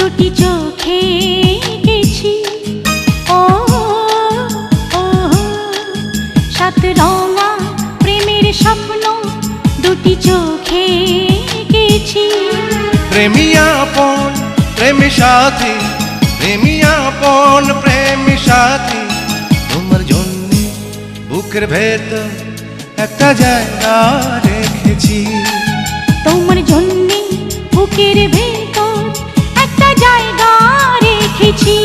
দুটি চোখে এঁকেছি। ও ও সাত রঙা প্রেমের স্বপ্ন দুটি চোখে এঁকেছি। প্রেমী আপন প্রেমী সাথী, প্রেমী আপন প্রেমী সাথী, তোমার জন্য বুকের ভেতর একটা জায়গা রেখেছি। তোমার জন্যে বুকের ভেতর একটা জায়গা রেখেছি।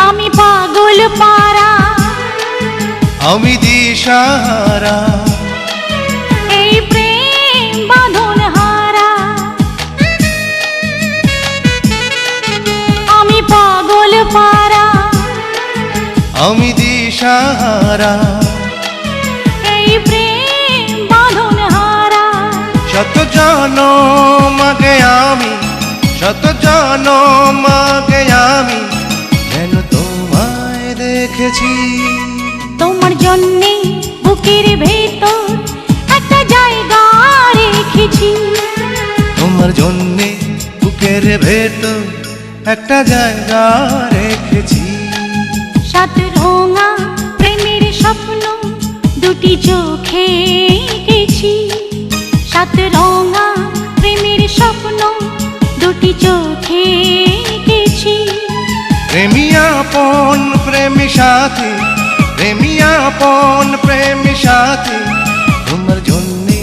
আমি পাগল পারা, আমি দিশাহারা, এই প্রেম বাঁধন হারা। আমি পাগল পারা, আমি দিশাহারা, এই প্রেম বাঁধন হারা। শত জনম আগে আমি, শত জনম আগে আমি যেন তোমায় দেখেছি। তোমার জন্যে বুকের ভেতর একটা জায়গা রেখেছি। তোমার জন্যে বুকের ভেতর একটা জায়গা রেখেছি। সাত রঙা প্রেমের স্বপ্ন দুটি চোখে এঁকেছি। সাত রঙা প্রেমের স্বপ্ন দুটি চোখে এঁকেছি। প্রেমী আপন প্রেমী সাথী, প্রেমী আপন প্রেমী সাথী, তোমার জন্যে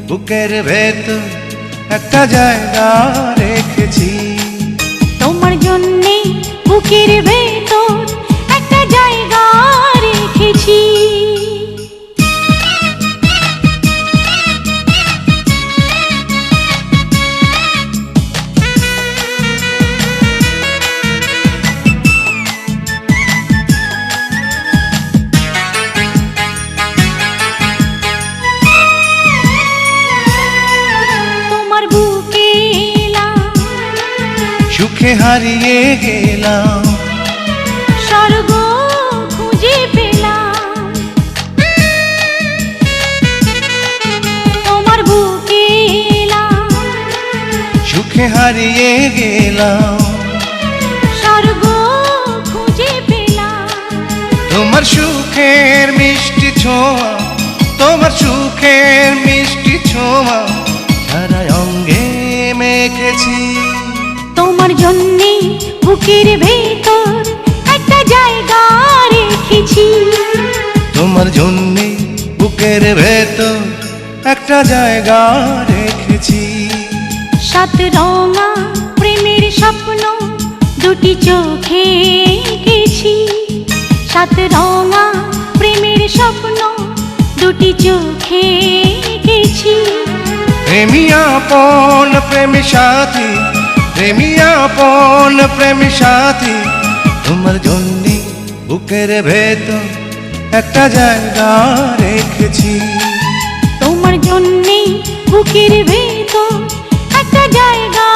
বুকের ভেতর একটা জায়গা রেখেছি। তোমার জন্যে বুকের ভেতর একটা জায়গা রেখেছি। তোমার বুকে এলাম, সুখে হারিয়ে গেলাম, স্বর্গ খুঁজে পেলাম। তোমার বুকে এলাম, সুখে হারিয়ে গেলাম, স্বর্গ খুঁজে পেলাম। তোমার সুখের মিষ্টি ছোঁয়া, তোমার সুখের মিষ্টি ছোঁয়া সারা অঙ্গে মেখেছি। তোমার জন্যে বুকের ভেতর একটা জায়গা রেখেছি। তোমার জন্যে বুকের ভেতর একটা জায়গা রেখেছি। সাত রঙা প্রেমের স্বপ্ন দুটি চোখে এঁকেছি। সাত রঙা প্রেমের স্বপ্ন দুটি চোখে এঁকেছি। প্রেমী আপন প্রেমী সাথী, প্রেমী আপন প্রেমী সাথী, তোমার জন্যে বুকের ভেতর একটা জায়গা রেখেছি। তোমার জন্যে বুকের ভেতর একটা জায়গা